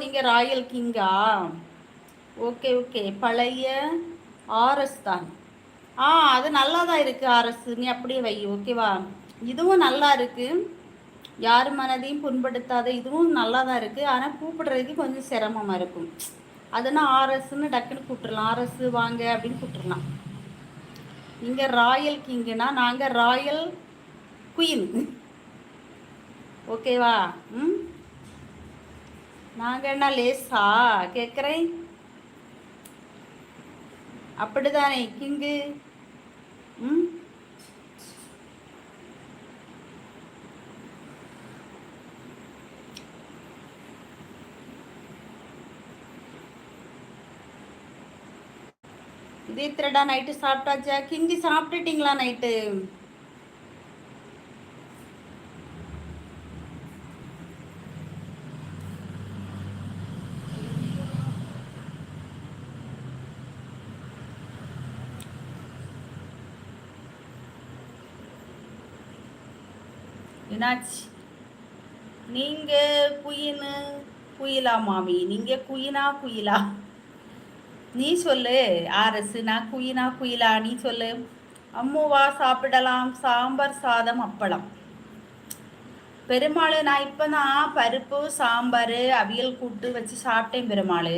நீங்கள் ராயல் கிங்கா? Okay okay. பழைய ஆர்எஸ் தான். அது நல்லா தான் இருக்குது ஆர்எஸ். நீ அப்படியே வை, ஓகேவா? இதுவும் நல்லா இருக்குது, யார் மனதையும் புண்படுத்தாத. இதுவும் நல்லா தான் இருக்குது. ஆனால் கூப்பிடுறதுக்கு கொஞ்சம் சிரமமாக இருக்கும். அதுனா ஆர்எஸ்ன்னு டக்குன்னு கூப்பிட்டுடலாம். ஆர்எஸ் வாங்க அப்படின்னு கூப்பிட்டுடலாம். இங்கே ராயல் கிங்குனா நாங்கள் ராயல் குயின், ஓகேவா? நாங்கள் என்ன லேசா கேட்குறேன்? அப்படிதானே கிங்கு? இதே திருடா நைட்டு சாப்பிட்டாச்சா? கிங்கி சாப்பிட்டுட்டீங்களா நைட்டு? என்னாச்சு? நீங்கள் குயிலா மாமி? நீங்கள் குயிலா? நீ சொல்லு ஆர்எஸ். நான் குயிலா? நீ சொல்லு. அம்முவா சாப்பிடலாம். சாம்பார் சாதம் அப்பளம். பெருமாள் நான் இப்போ தான் பருப்பு சாம்பார் அவியல் கூட்டு வச்சு சாப்பிட்டேன் பெருமாள்.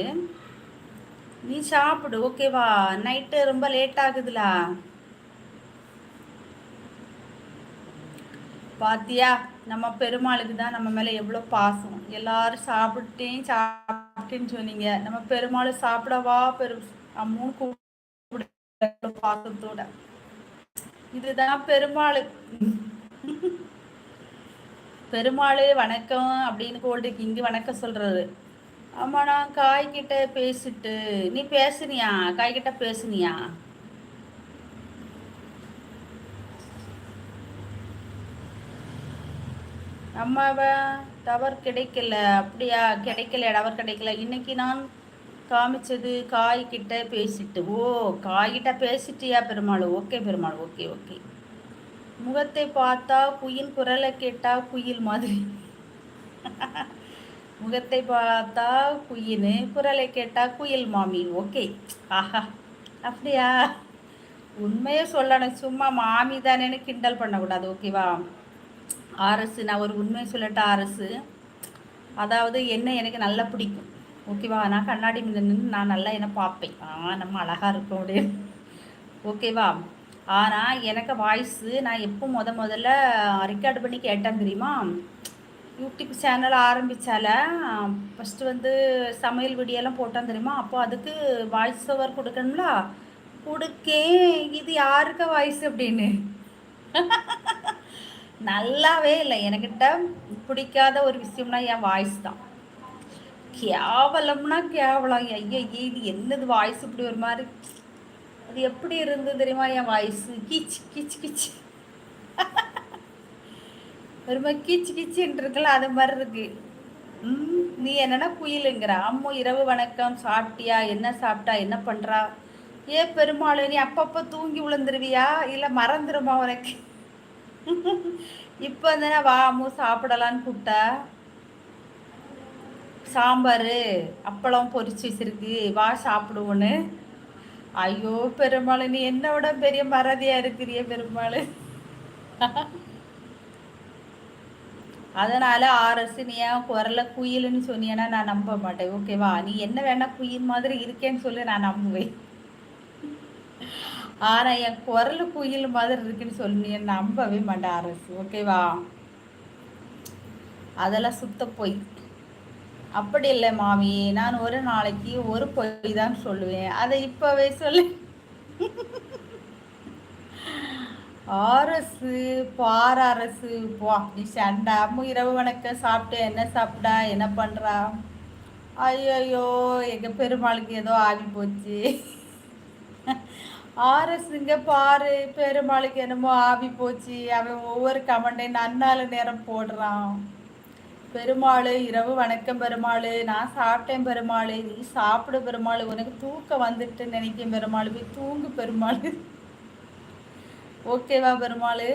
நீ சாப்பிடு, ஓகேவா? நைட்டு ரொம்ப லேட் ஆகுதுலா. பாத்தியா, நம்ம பெருமாளுக்கு தான் நம்ம மேலே எவ்வளோ பாசம். எல்லாரும் சாப்பிட்டேன்னு சொன்னீங்க. நம்ம பெருமாள் சாப்பிடவா அம்மூன்னு கூப்பிட பாசத்தோட. இதுதான் பெருமாள். பெருமாள் வணக்கம் அப்படின்னு கோல்டு கிங்கு வணக்கம் சொல்கிறது. ஆமாம், நான் காய்கிட்ட பேசிட்டு. நீ பேசுனியா? காய்கிட்ட பேசுனியா? அம்மாவை டவர் கிடைக்கல. அப்படியா? கிடைக்கல, டவர் கிடைக்கல. இன்னைக்கு நான் காமிச்சது காய்கிட்ட பேசிட்டு. ஓ, காய்கிட்ட பேசிட்டியா Perumal? Okay Perumal, okay okay. முகத்தை பார்த்தா குயில், குரலை கேட்டா குயில் மாதிரி. முகத்தை பார்த்தா குயின், குரலை கேட்டா குயில் மாமி. ஓகே. ஆஹா, அப்படியா? உண்மையே சொல்லணும், சும்மா மாமி தானேன்னு கிண்டல் பண்ணக்கூடாது, ஓகேவா? ஆர்எஸ், நான் ஒரு உண்மையை சொல்லட்டா ஆர்எஸ்? அதாவது என்ன எனக்கு நல்லா பிடிக்கும், ஓகேவா? நான் கண்ணாடி நின்று நான் நல்லா என்ன பார்ப்பேன். நம்ம அழகாக இருக்கோம் அப்படின்னு, ஓகேவா? ஆனால் எனக்கு வாய்ஸு நான் எப்போ முதல்ல ரெக்கார்டு பண்ணி கேட்டேன் தெரியுமா? யூடியூப் சேனல் ஆரம்பித்தால ஃபஸ்ட்டு சமையல் வீடியோலாம் போட்டான் தெரியுமா? அப்போ அதுக்கு வாய்ஸ் ஓவர் கொடுக்கணும்ல. கொடுக்கேன், இது யாருக்க வாய்ஸ் அப்படின்னு. நல்லாவே இல்லை. என்கிட்ட பிடிக்காத ஒரு விஷயம்னா என் வாய்ஸ் தான். கேவலம்னா கேவலம். ஐயா, இது என்னது வாய்ஸ் இப்படி ஒரு மாதிரி? அது எப்படி இருந்தது தெரியுமா என் வாய்ஸு? கீச்சு கீச்சு கீச்சு, ஒரு மாதிரி கீச்சு கீச்சுன்னு இருக்குல்ல, அது மாதிரி இருக்கு. நீ என்னன்னா குயிலுங்கிற. அம்மு இரவு வணக்கம். சாப்பிட்டியா? என்ன சாப்பிட்டா? என்ன பண்ணுறா? பெருமாள், நீ அப்பப்போ தூங்கி விழுந்துருவியா இல்லை மறந்துடுமா உனக்கு? இப்போ தானே வா அம்மு சாப்பிடலான்னு கூப்பிட்டா. சாம்பார் அப்பளம் பொரிச்சு வச்சிருக்கு, வா சாப்பிடுவோன்னு. ஐயோ பெருமாள், நீ என்னோட பெரிய மறதியா இருக்கிறிய பெருமாள். அதனால ஆர்எஸ், நீ ஏன் குரல குயிலுன்னு சொன்னீங்கன்னா நான் நம்ப மாட்டேன், ஓகேவா? நீ என்ன வேணா குயில் மாதிரி இருக்கேன்னு சொல்லி நான் நம்புவேன். ஆனால் என் குரல் குயில் மாதிரி இருக்குன்னு சொல்லி நம்பவே மாட்டேன் ஆர்எஸ், ஓகேவா? அதெல்லாம் சுத்த போய். அப்படி இல்லை மாமி, நான் ஒரு நாளைக்கு ஒரு பொய் தான் சொல்லுவேன், அதை இப்போவே சொல்லு. அரசு பார் அரசு போ. நீ சண்டை. அம்மு இரவு வணக்கம். சாப்பிட்டு என்ன சாப்பிட்டா? என்ன பண்ணுறா? ஐயோ, எங்கள் பெருமாளுக்கு ஏதோ ஆகி போச்சு. ஆர்எஸ்ங்க பாரு, பெருமாளுக்கு என்னமோ ஆவி போச்சு. அவன் ஒவ்வொரு கமெண்டையும் நன்னால நேரம் போடுறான். பெருமாள் இரவு வணக்கம் பெருமாள். நான் சாப்பிட்டேன் பெருமாள். நீ சாப்பிடு பெருமாள். உனக்கு தூக்கம் வந்துட்டு நினைக்கிறேன் பெருமாள். போய் தூங்கு பெருமாள், ஓகேவா பெருமாள்?